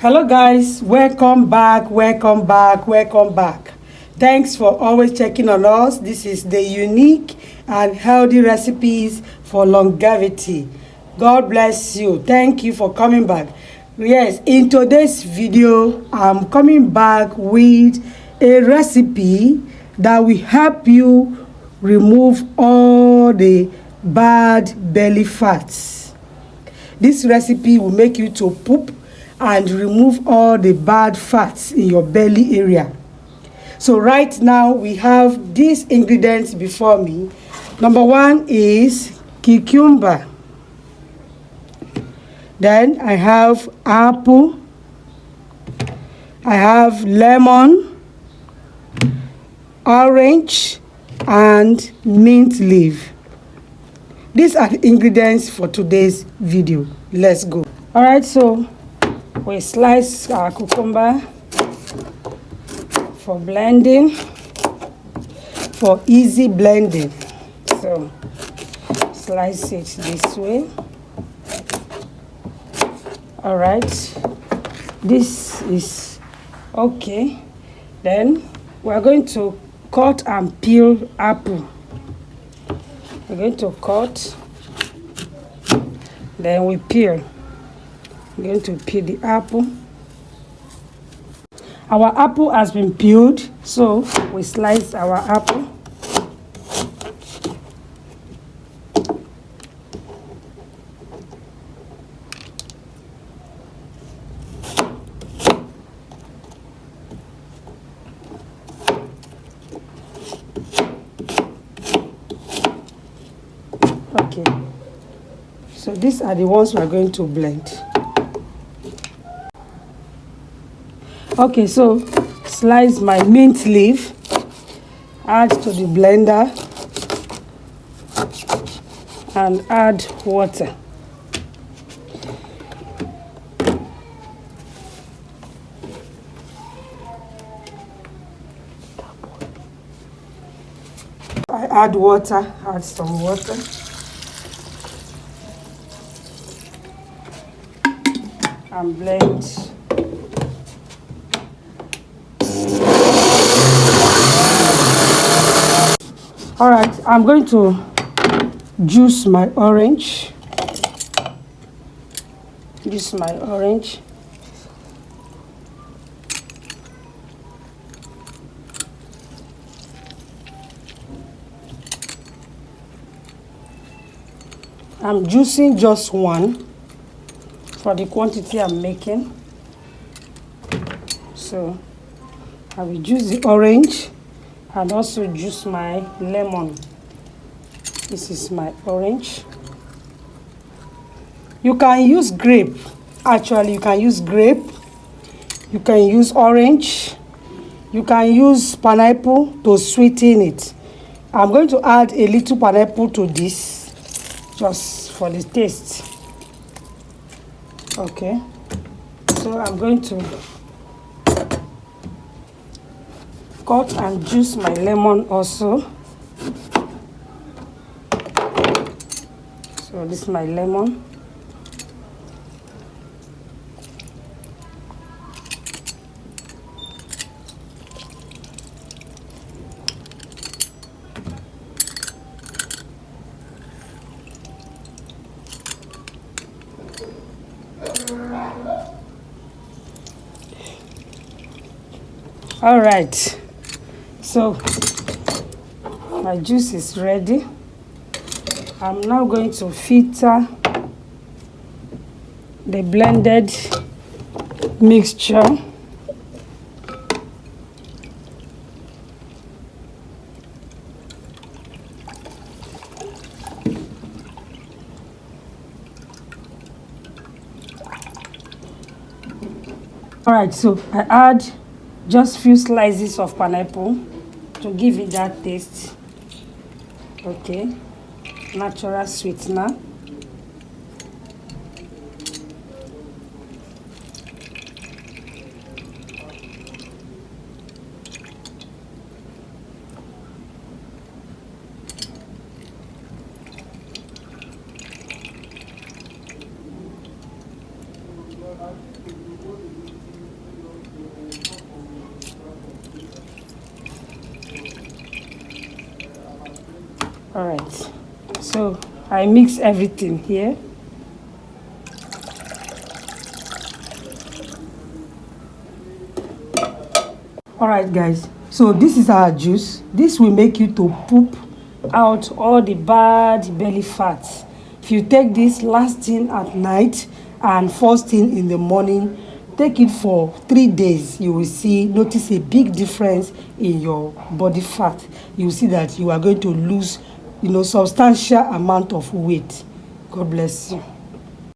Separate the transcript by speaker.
Speaker 1: Hello guys, welcome back. Thanks for always checking on us. This is the unique and healthy recipes for longevity. God bless you. Thank you for coming back. Yes, in today's video, I'm coming back with a recipe that will help you remove all the bad belly fats. This recipe will make you to poop and remove all the bad fats in your belly area. So right now we have these ingredients before me. Number one is cucumber. Then I have apple. I have lemon, orange, and mint leaf. These are the ingredients for today's video. Let's go. All right, so we slice our cucumber for blending, for easy blending. So slice it this way. All right, this is okay. Then we're going to cut and peel apple. We're going to cut, then we peel. We're going to peel the apple. Our apple has been peeled, so we slice our apple. Okay, so these are the ones we are going to blend. Okay, so slice my mint leaf, add to the blender, and add water. I add water, add some water. And blend. All right, I'm going to juice my orange. Juice my orange. I'm juicing just one for the quantity I'm making. So I will juice the orange and also juice my lemon. This is my orange. You can use grape. Actually, you can use grape. You can use orange. You can use pineapple to sweeten it. I'm going to add a little pineapple to this, just for the taste. Okay. So I'm going to cut and juice my lemon also. So this is my lemon. All right. So my juice is ready. I'm now going to filter the blended mixture. All right, so I add just few slices of pineapple to give it that taste. Okay, natural sweetener. All right, so I mix everything here. All right, guys, so this is our juice. This will make you to poop out all the bad belly fats. If you take this last thing at night and first thing in the morning, take it for 3 days, you will notice a big difference in your body fat. You will see that you are going to lose, substantial amount of weight. God bless you.